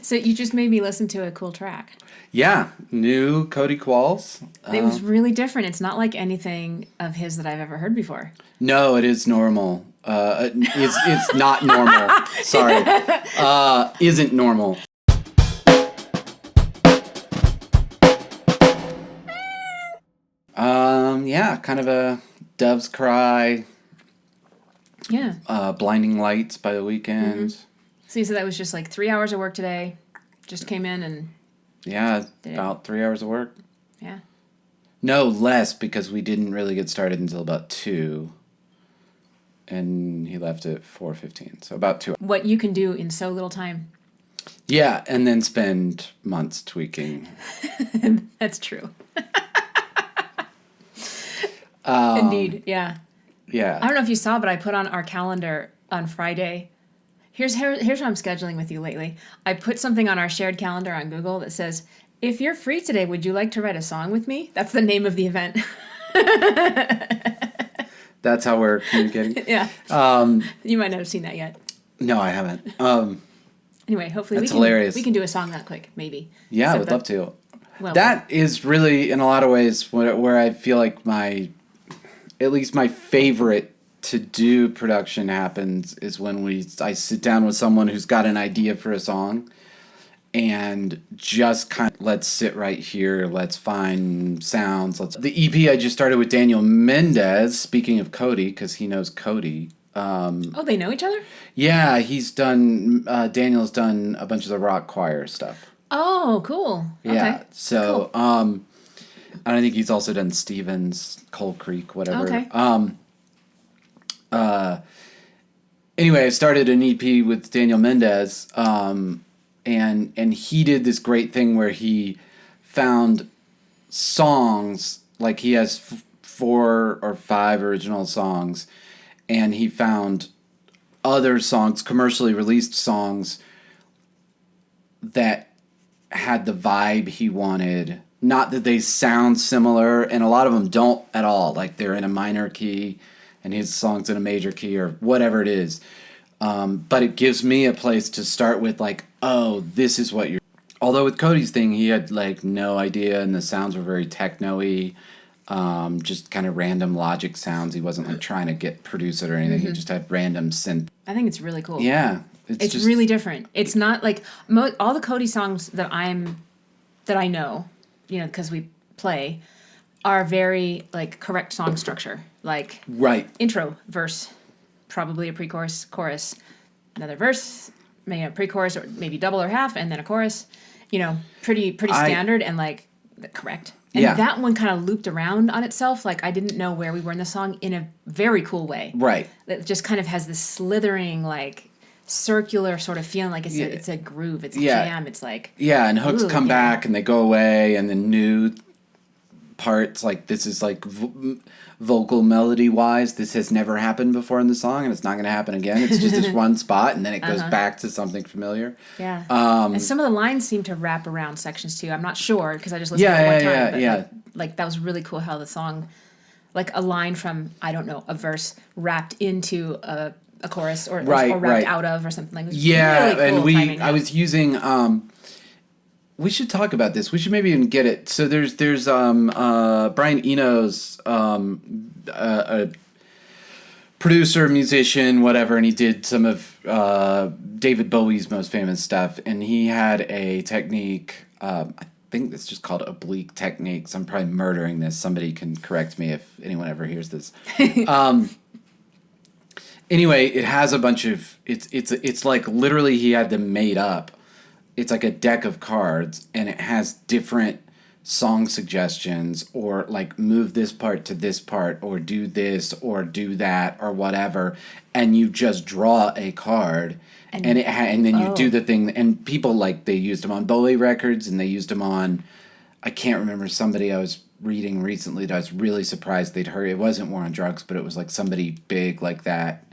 So you just made me listen to a cool track. Yeah, new Cody Qualls. It was really different. It's not like anything of his that I've ever heard before. No, it is normal. It's not normal. Sorry. Isn't normal. Yeah, kind of a Dove's Cry. Yeah. Blinding Lights by the Weeknd. Mm-hmm. So you said that was just like 3 hours of work today. Just came in and... Yeah, about 3 hours of work. Yeah. No, less, because we didn't really get started until about 2. And he left at 4:15, so about 2 hours. What you can do in so little time. Yeah, and then spend months tweaking. That's true. Indeed, yeah. Yeah. I don't know if you saw, but I put on our calendar on Friday. Here's what I'm scheduling with you lately. I put something on our shared calendar on Google that says, if you're free today, would you like to write a song with me? That's the name of the event. That's how we're communicating? Yeah. You might not have seen that yet. No, I haven't. Anyway, hopefully we can do a song that quick, maybe. Yeah, I would love to. Well, that is really, in a lot of ways, where I feel like at least my favorite to do production happens is when I sit down with someone who's got an idea for a song and just kind of, let's sit right here, let's find sounds. The EP I just started with Daniel Mendez, speaking of Cody, because he knows Cody. They know each other? Yeah, Daniel's done a bunch of the rock choir stuff. Oh, cool. Yeah, okay. so, cool. I think he's also done Stevens, Coal Creek, whatever. Okay. Anyway, I started an EP with Daniel Mendez, and he did this great thing where he found songs, like he has 4 or 5 original songs, and he found other songs, commercially released songs, that had the vibe he wanted. Not that they sound similar, and a lot of them don't at all. Like they're in a minor key, and his song's in a major key, or whatever it is. But it gives me a place to start with, like, oh, this is what you're... Although with Cody's thing, he had, like, no idea, and the sounds were very techno-y, just kind of random Logic sounds. He wasn't, like, trying to produce it or anything. Mm-hmm. He just had random synth. I think it's really cool. Yeah. It's just really different. It's not, like... all the Cody songs that I know, because we play, are very, like, correct song structure. Like... Right. Intro, verse... Probably a pre-chorus, chorus, another verse, maybe a pre-chorus or maybe double or half, and then a chorus. Pretty standard and like correct. And that one kind of looped around on itself. Like I didn't know where we were in the song in a very cool way. Right. It just kind of has this slithering, like circular sort of feeling. Like it's a groove. It's a jam. It's like and hooks come back and they go away, and the new parts, like this is like vocal melody wise, this has never happened before in the song, and it's not going to happen again. It's just this one spot, and then it goes back to something familiar. Yeah. And some of the lines seem to wrap around sections too. I'm not sure because I just listened to it one time. But like that was really cool how the song, like a line from, I don't know, a verse wrapped into a chorus or wrapped out of or something like that. Yeah, really cool timing. I was using we should talk about this. We should maybe even get it. So there's Brian Eno's a producer, musician, whatever, and he did some of David Bowie's most famous stuff. And he had a technique, I think it's just called oblique techniques. I'm probably murdering this. Somebody can correct me if anyone ever hears this. Anyway, it has a bunch of it's like literally he had them made up. It's like a deck of cards, and it has different song suggestions, or like move this part to this part, or do this, or do that, or whatever, and you just draw a card, and then you do the thing. And people, like, they used them on Bowie records, and they used them on, I can't remember, somebody I was reading recently that I was really surprised they'd heard. It wasn't War on Drugs, but it was like somebody big like that.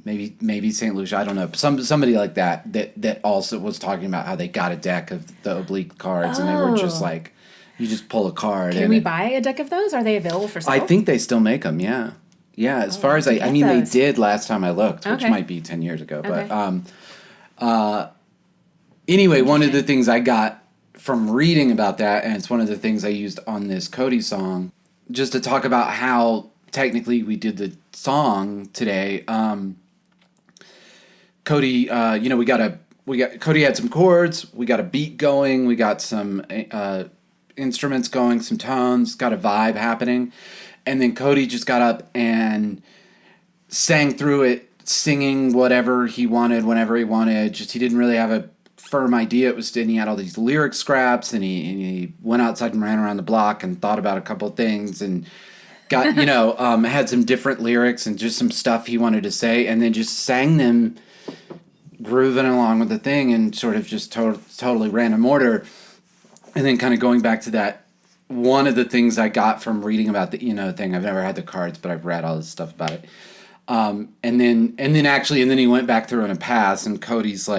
Maybe St. Lucia, I don't know. Somebody like that also was talking about how they got a deck of the oblique cards, and they were just like, you just pull a card. Can we buy a deck of those? Are they available for sale? I think they still make them, yeah. Yeah, as far as I mean, they did last time I looked, which might be 10 years ago. Okay. But Anyway, one of the things I got from reading about that, and it's one of the things I used on this Cody song, just to talk about how technically we did the song today. Cody, Cody had some chords, we got a beat going, we got some instruments going, some tones, got a vibe happening, and then Cody just got up and sang through it, singing whatever he wanted, whenever he wanted. Just he didn't really have a firm idea. And he had all these lyric scraps, and he went outside and ran around the block and thought about a couple of things and got had some different lyrics and just some stuff he wanted to say, and then just sang them, grooving along with the thing, and sort of just totally random order. And then kind of going back to that, one of the things I got from reading about the thing, I've never had the cards, but I've read all this stuff about it. And then he went back through in a pass, and Cody's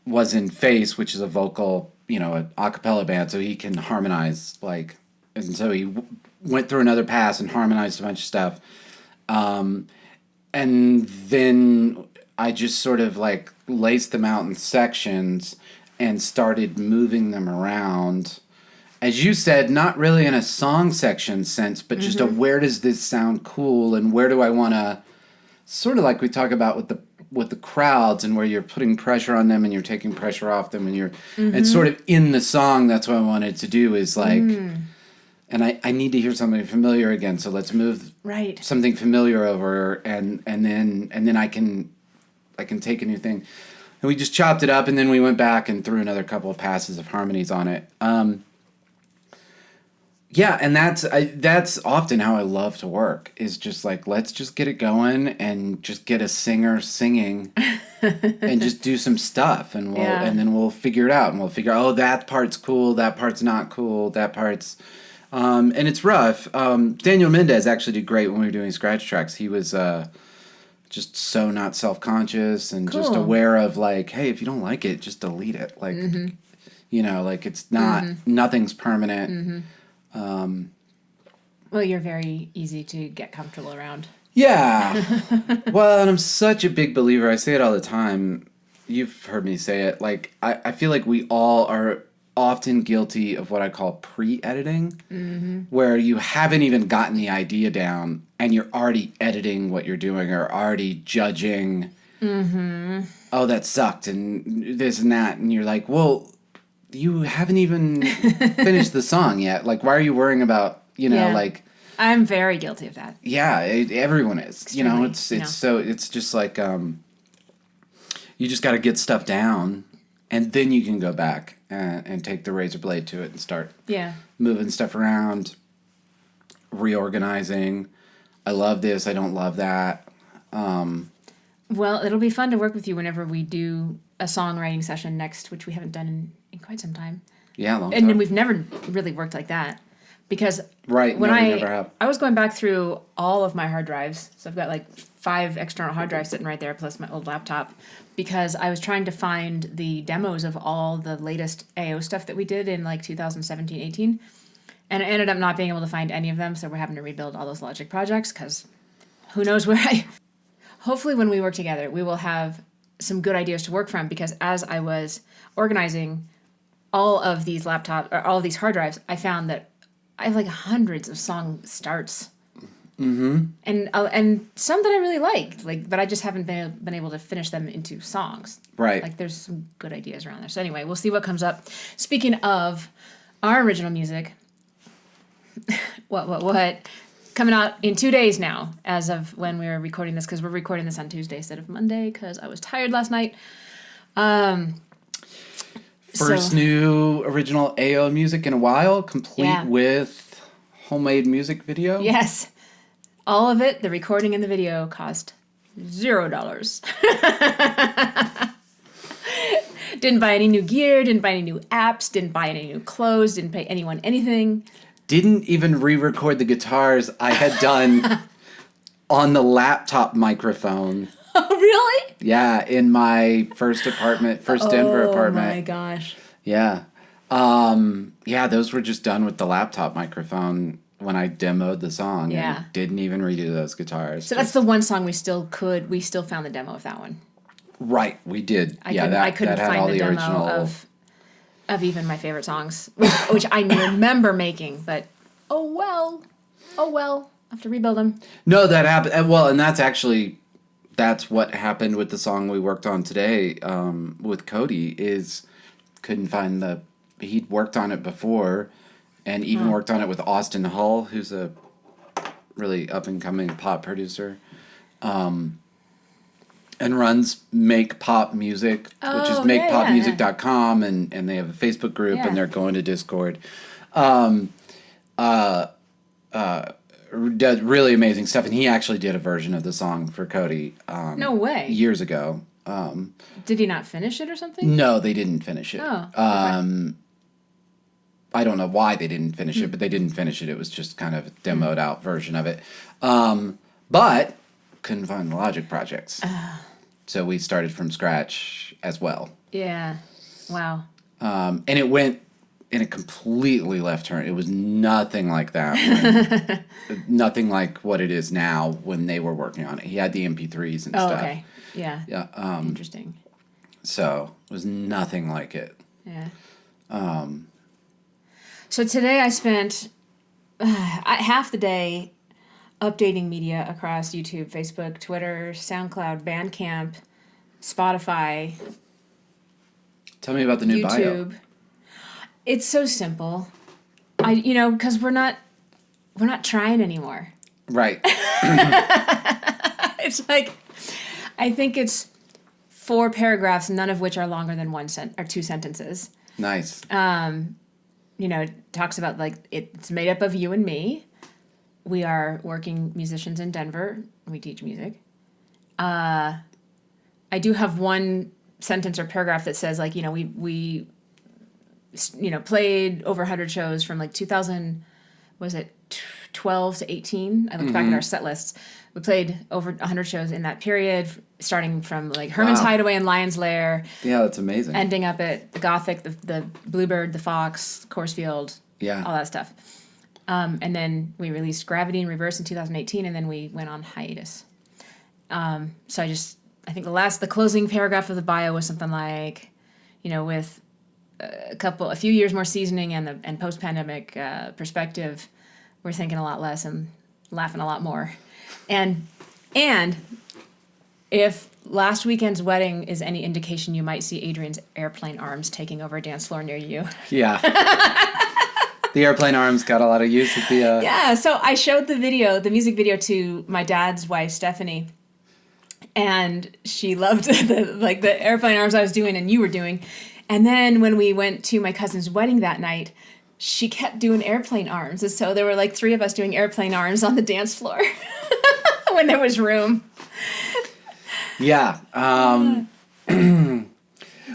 was in Face, which is a vocal, an a cappella band, so he can harmonize, and so he went through another pass and harmonized a bunch of stuff. And then I just sort of laced them out in sections and started moving them around. As you said, not really in a song section sense, but just a where does this sound cool, and where do I want to, sort of like we talk about with the crowds, and where you're putting pressure on them and you're taking pressure off them, and and sort of in the song, that's what I wanted to do is and I need to hear something familiar again, so let's move something familiar over, and then I can take a new thing. And we just chopped it up, and then we went back and threw another couple of passes of harmonies on it. Yeah, and that's often how I love to work, is just let's just get it going and just get a singer singing and just do some stuff, and and then we'll figure it out, and we'll figure out, that part's cool, that part's not cool, that part's and it's rough. Daniel Mendez actually did great when we were doing scratch tracks. He was just so not self-conscious and just aware of hey, if you don't like it, just delete it. It's not, nothing's permanent. Well, you're very easy to get comfortable around. Yeah. Well, and I'm such a big believer. I say it all the time. You've heard me say it. I feel like we all are often guilty of what I call pre-editing, where you haven't even gotten the idea down and you're already editing what you're doing, or already judging, oh, that sucked, and this and that, and you're like, well, you haven't even finished the song yet. Why are you worrying about, I'm very guilty of that. Yeah, everyone is. Extremely, So it's just you just got to get stuff down, and then you can go back and take the razor blade to it and start moving stuff around, reorganizing. I love this. I don't love that. Well, it'll be fun to work with you whenever we do a songwriting session next, which we haven't done in quite some time. Yeah, long time. And we've never really worked like that. Because when we never have. I was going back through all of my hard drives. So I've got 5 external hard drives sitting right there, plus my old laptop, because I was trying to find the demos of all the latest AO stuff that we did in 2017, 18. And I ended up not being able to find any of them, so we're having to rebuild all those Logic projects, because who knows where Hopefully when we work together, we will have some good ideas to work from, because as I was organizing all of these all of these hard drives, I found that I have hundreds of song starts. And some that I really like, but I just haven't been able to finish them into songs. Right. There's some good ideas around there. So anyway, we'll see what comes up. Speaking of our original music, what? Coming out in 2 days now, as of when we were recording this, because we're recording this on Tuesday instead of Monday, because I was tired last night. First new original AO music in a while, complete with homemade music video. Yes. All of it, the recording and the video, cost $0. Didn't buy any new gear, didn't buy any new apps, didn't buy any new clothes, didn't pay anyone anything. Didn't even re-record the guitars I had done on the laptop microphone. Oh, really? Yeah, in my first Denver apartment. Oh, my gosh. Yeah. Those were just done with the laptop microphone when I demoed the song. Yeah. And didn't even redo those guitars. So that's the one song we still found the demo of that one. Right, we did. I couldn't had find all the demo original of even my favorite songs, which I remember making, but oh well. I have to rebuild them. No, that happened. Well, and that's what happened with the song we worked on today with Cody. Is couldn't find he'd worked on it before, and even worked on it with Austin Hull, who's a really up and coming pop producer, and runs Make Pop Music, which is makepopmusic.com, and they have a Facebook group, and they're going to Discord. Does really amazing stuff, and he actually did a version of the song for Cody. No way. Years ago. Did he not finish it or something? No, they didn't finish it. Oh. Okay. I don't know why they didn't finish it, but they didn't finish it. It was just kind of a demoed out version of it. But couldn't find the Logic projects. So we started from scratch as well. Yeah. Wow. And it went in a completely left turn. It was nothing like that. Nothing like what it is now when they were working on it. He had the MP3s and stuff. Oh, okay. Yeah. Yeah. Interesting. So it was nothing like it. Yeah. So today I spent half the day updating media across YouTube, Facebook, Twitter, SoundCloud, Bandcamp, Spotify. Tell me about the new YouTube. Bio. It's so simple. Because we're not trying anymore. Right. It's like, I think it's 4 paragraphs, none of which are longer than 2 sentences. Nice. It talks about it's made up of you and me. We are working musicians in Denver. We teach music. I do have one sentence or paragraph that says we played over 100 shows from 2000, was it 12 to 18? I looked back at our set lists. We played over 100 shows in that period, starting from Herman's Hideaway and Lion's Lair. Yeah, that's amazing. Ending up at the Gothic, the Bluebird, the Fox, Coursefield, all that stuff. And then we released Gravity in Reverse in 2018, and then we went on hiatus. So I think the closing paragraph of the bio was something like, with a few years more seasoning and post-pandemic perspective, we're thinking a lot less and laughing a lot more. And if last weekend's wedding is any indication, you might see Adrienne's airplane arms taking over a dance floor near you. Yeah. The airplane arms got a lot of use at the... Yeah, so I showed the music video to my dad's wife, Stephanie, and she loved the airplane arms I was doing and you were doing. And then when we went to my cousin's wedding that night, she kept doing airplane arms. And so there were 3 of us doing airplane arms on the dance floor when there was room. Yeah.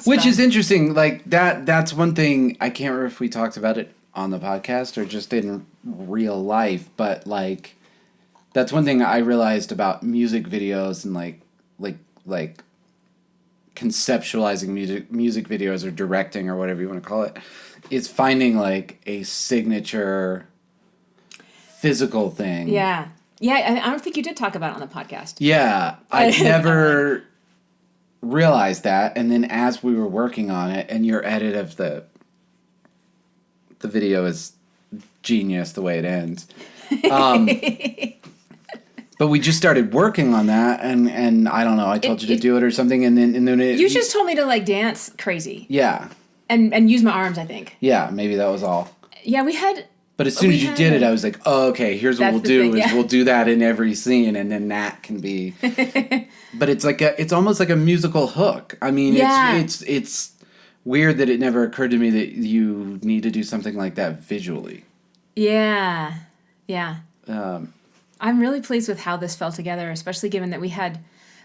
Which is interesting. That's one thing. I can't remember if we talked about it on the podcast or just in real life, but that's one thing I realized about music videos and like conceptualizing music videos or directing or whatever you want to call it, is finding a signature physical thing. Yeah. Yeah, I don't think you did talk about it on the podcast. Yeah, I never realized that, and then as we were working on it, and your edit of the video is genius the way it ends. But we just started working on that, and I don't know, I told you to do it or something, and then it... You just told me to dance crazy. Yeah. And use my arms, I think. Yeah, maybe that was all. Yeah, we had... But as soon as you did it, I was like, oh, okay, here's what we'll do is we'll do that in every scene, and then that can be... But it's it's almost like a musical hook. I mean, it's weird that it never occurred to me that you need to do something like that visually. Yeah. Yeah. I'm really pleased with how this fell together, especially given that we had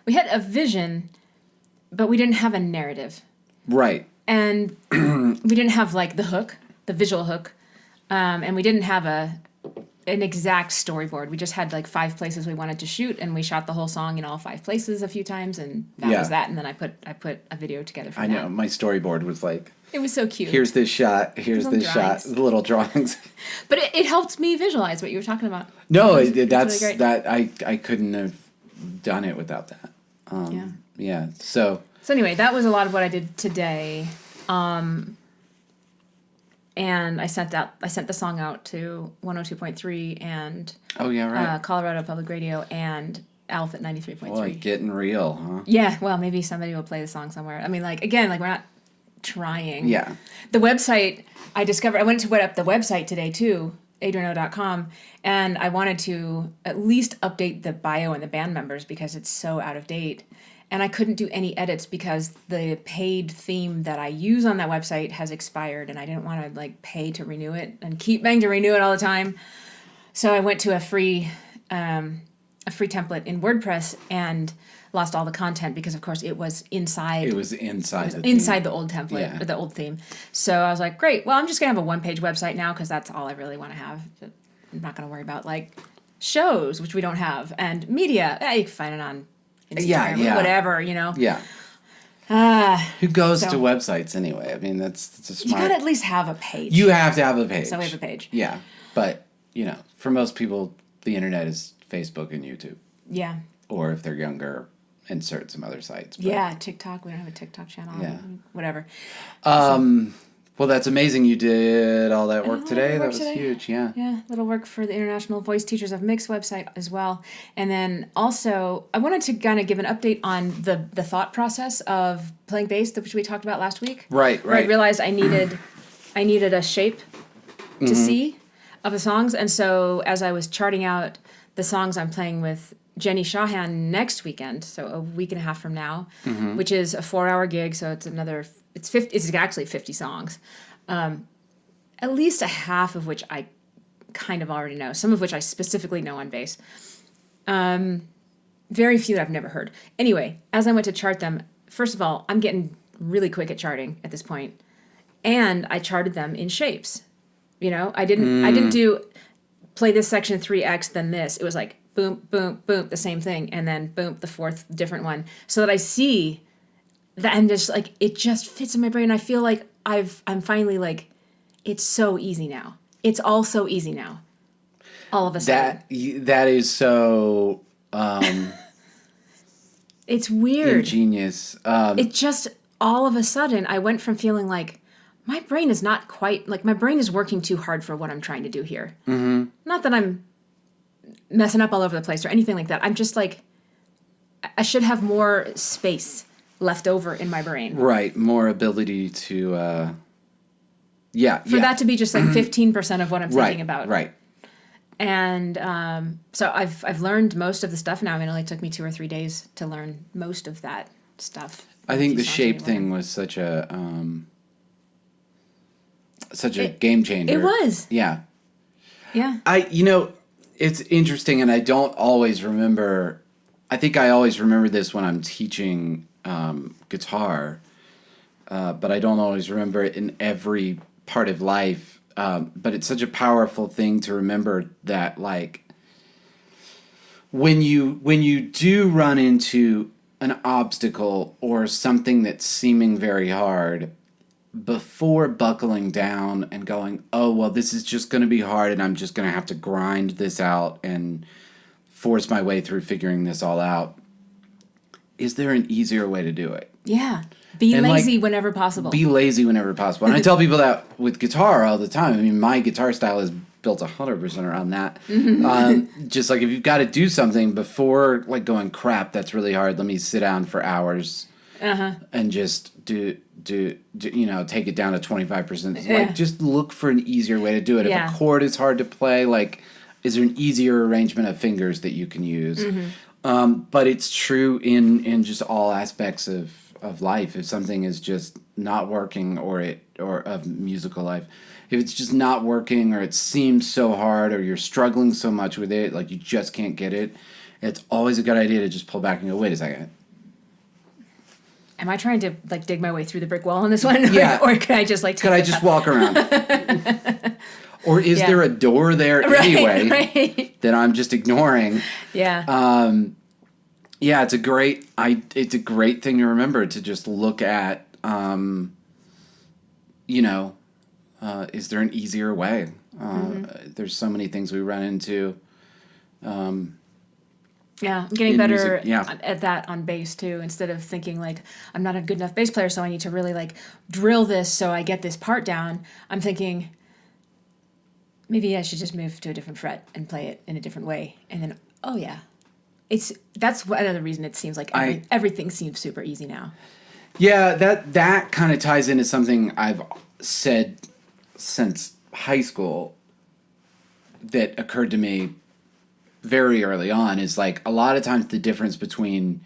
a vision, but we didn't have a narrative. Right. And we didn't have the hook, the visual hook. And we didn't have an exact storyboard. We just had 5 places we wanted to shoot, and we shot the whole song in all 5 places a few times, and that was that. And then I put a video together for that. I know, my storyboard was it was so cute. Here's this shot, here's this shot, the little drawings. But it helped me visualize what you were talking about. No, that's really great. That I couldn't have done it without that. Yeah. So anyway, that was a lot of what I did today. And I sent the song out to 102.3 and Colorado Public Radio and Alpha at 93.3. Boy, getting real, huh? Yeah, well, maybe somebody will play the song somewhere. I mean, like, again, like, we're not trying. Yeah. The website, I went to put up the website today, too, adrienne.com, and I wanted to at least update the bio and the band members because it's so out of date. And I couldn't do any edits because the paid theme that I use on that website has expired, and I didn't want to, like, pay to renew it and keep paying to renew it all the time. So I went to a free template in WordPress and lost all the content because, of course, it was inside. It was inside the old template, or the old theme. So I was like, great. Well, I'm just gonna have a one-page website now because that's all I really want to have. I'm not gonna worry about like shows, which we don't have, and media. You can find it on Instagram, or whatever, you know. Yeah. Who goes to websites anyway? I mean, that's a smart. You gotta at least have a page. You have to have a page. So we have a page. Yeah, but you know, for most people, the internet is Facebook and YouTube. Yeah. Or if they're younger, insert some other sites. But. Yeah, TikTok. We don't have a TikTok channel. Yeah. Whatever. Well, that's amazing. You did all that work today. That was huge. Yeah. Yeah, little work for the International Voice Teachers of Mix website as well. And then also, I wanted to kind of give an update on the thought process of playing bass, which we talked about last week. Right. Where I realized I needed a shape to see of the songs. And so as I was charting out the songs I'm playing with Jenny Shahan next weekend, so a week and a half from now, which is a 4-hour gig, so it's actually 50 songs. At least a half of which I kind of already know, some of which I specifically know on bass. Very few that I've never heard. Anyway, as I went to chart them, first of all, I'm getting really quick at charting at this point, and I charted them in shapes. You know, I didn't do play this section 3x, then this. It was like boom, boom, boom, the same thing, and then boom, the fourth different one, so that I see that, and just like it just fits in my brain. I feel like I'm finally like, it's so easy now. It's all so easy now. All of a sudden. That is so. It's weird. Ingenious. It just all of a sudden I went from feeling like my brain is not quite like my brain is working too hard for what I'm trying to do here. Mm-hmm. Not that I'm messing up all over the place or anything like that. I'm just like, I should have more space left over in my brain. Right. More ability to, for that to be just like 15% of what I'm thinking about. Right. And so I've learned most of the stuff now. I mean, it only took me 2 or 3 days to learn most of that stuff. I think the shape thing was such a game changer. It was. Yeah. Yeah. It's interesting, and I don't always remember. I think I always remember this when I'm teaching guitar, but I don't always remember it in every part of life. But it's such a powerful thing to remember that, like, when you do run into an obstacle or something that's seeming very hard, before buckling down and going, oh, well, this is just going to be hard and I'm just going to have to grind this out and force my way through figuring this all out, is there an easier way to do it? Yeah. Be lazy whenever possible. Be lazy whenever possible. And I tell people that with guitar all the time. I mean, my guitar style is built 100% around that. Just like if you've got to do something before, like, going, crap, that's really hard, let me sit down for hours and just do take it down to 25%. Like, just look for an easier way to do it. If a chord is hard to play, like, is there an easier arrangement of fingers that you can use? But it's true in just all aspects of life. If something is just not working, or of musical life, if it's just not working, or it seems so hard, or you're struggling so much with it, like you just can't get it, it's always a good idea to just pull back and go, wait a second. Am I trying to, like, dig my way through the brick wall on this one? Yeah. Or can I just, like... Could I just walk around? Or is there a door there anyway that I'm just ignoring? Yeah. Yeah, it's a great thing to remember, to just look at, is there an easier way? There's so many things we run into Yeah, I'm getting better music, at that on bass too. Instead of thinking like I'm not a good enough bass player, so I need to really like drill this so I get this part down. I'm thinking maybe I should just move to a different fret and play it in a different way, and then that's another reason it seems like everything seems super easy now. Yeah, that kind of ties into something I've said since high school that occurred to me very early on, is like a lot of times the difference between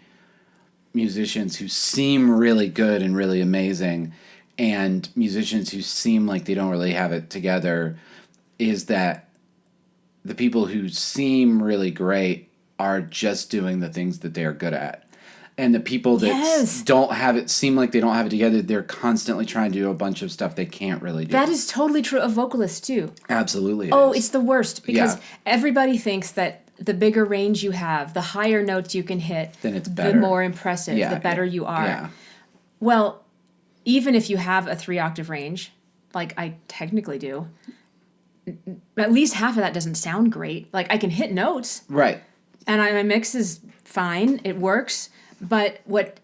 musicians who seem really good and really amazing and musicians who seem like they don't really have it together is that the people who seem really great are just doing the things that they're good at. And the people that don't have it, seem like they don't have it together, they're constantly trying to do a bunch of stuff they can't really do. That is totally true of vocalists too. Absolutely. It's the worst because everybody thinks that the bigger range you have, the higher notes you can hit, then it's better. The more impressive, the better you are. Yeah. Well, even if you have a 3-octave range, like I technically do, at least half of that doesn't sound great. Like I can hit notes. Right. And my mix is fine. It works. But what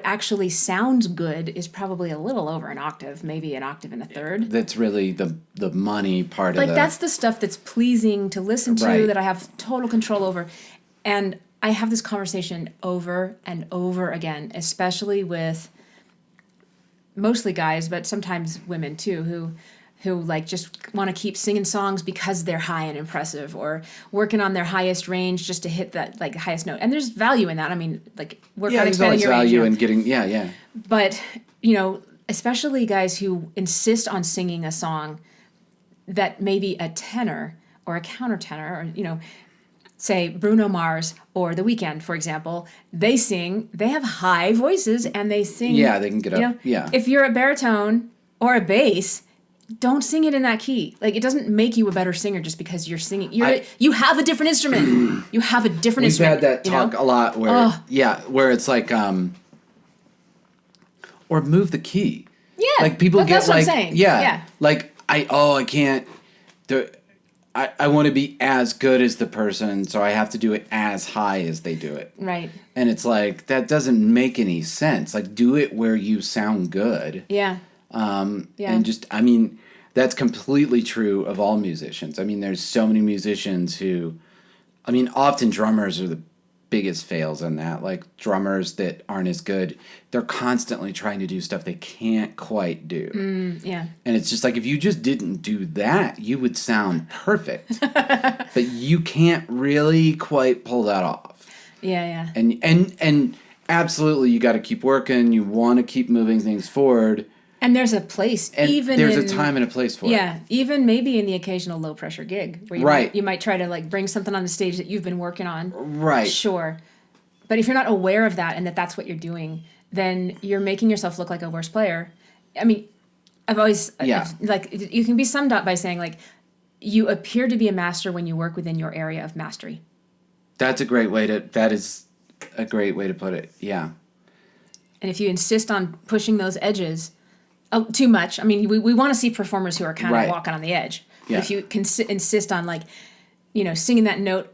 actually sounds good is probably a little over an octave, maybe an octave and a third. That's really the money part like of it. That's the stuff that's pleasing to listen to, that I have total control over. And I have this conversation over and over again, especially with mostly guys, but sometimes women too, who like just want to keep singing songs because they're high and impressive, or working on their highest range just to hit that like highest note. And there's value in that. I mean, like work on expanding your range. There's always value in getting But especially guys who insist on singing a song that maybe a tenor or a countertenor, or say Bruno Mars or The Weeknd, for example, they have high voices and they sing. Yeah, they can get up. If you're a baritone or a bass, don't sing it in that key. Like, it doesn't make you a better singer just because you're singing. You have a different instrument. You have a different instrument. We've had that talk a lot where it's like, or move the key. Yeah. Like people get that's like, what I'm saying. Yeah. Like I can't, I want to be as good as the person, so I have to do it as high as they do it. Right. And it's like, that doesn't make any sense. Like, do it where you sound good. Yeah. And just, I mean, that's completely true of all musicians. I mean, there's so many musicians who, I mean, often drummers are the biggest fails in that. Like, drummers that aren't as good, they're constantly trying to do stuff they can't quite do. Yeah. And it's just like, if you just didn't do that, you would sound perfect. But you can't really quite pull that off. Yeah. And absolutely, you got to keep working. You want to keep moving things forward. And there's a place, and there's a time and a place for it. Yeah, even maybe in the occasional low pressure gig where you might try to like bring something on the stage that you've been working on. Right. Sure. But if you're not aware of that and that's what you're doing, then you're making yourself look like a worse player. I mean, you can be summed up by saying like, you appear to be a master when you work within your area of mastery. That is a great way to put it. Yeah. And if you insist on pushing those edges too much, I mean, we want to see performers who are kind of walking on the edge. Yeah. If you can insist on like, singing that note,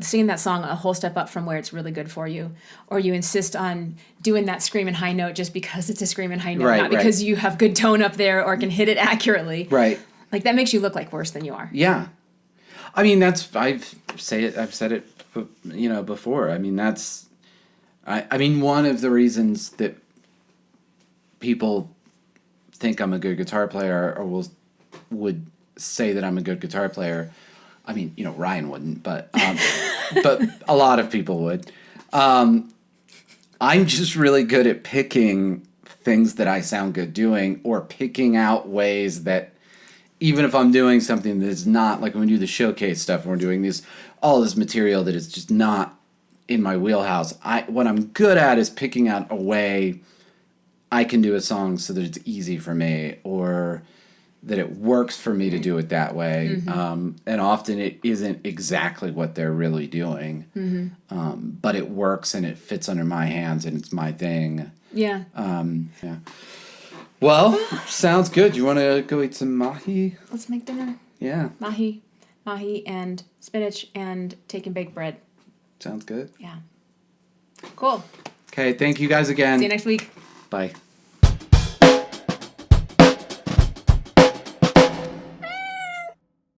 singing that song a whole step up from where it's really good for you, or you insist on doing that screaming high note just because it's a screaming high note, not because you have good tone up there or can hit it accurately. Right. Like that makes you look like worse than you are. Yeah. I mean, I've said it, before. I mean, I mean, one of the reasons that people think I'm a good guitar player or would say that I'm a good guitar player. I mean, Ryan wouldn't, but but a lot of people would. I'm just really good at picking things that I sound good doing, or picking out ways that even if I'm doing something that's not, like when we do the showcase stuff, and we're doing all this material that is just not in my wheelhouse. What I'm good at is picking out a way I can do a song so that it's easy for me, or that it works for me to do it that way. Mm-hmm. And often it isn't exactly what they're really doing. Mm-hmm. But it works and it fits under my hands and it's my thing. Yeah. Yeah. Well, sounds good. You want to go eat some mahi? Let's make dinner. Yeah. Mahi and spinach and take and bake bread. Sounds good. Yeah. Cool. Okay, thank you guys again. See you next week. Bye.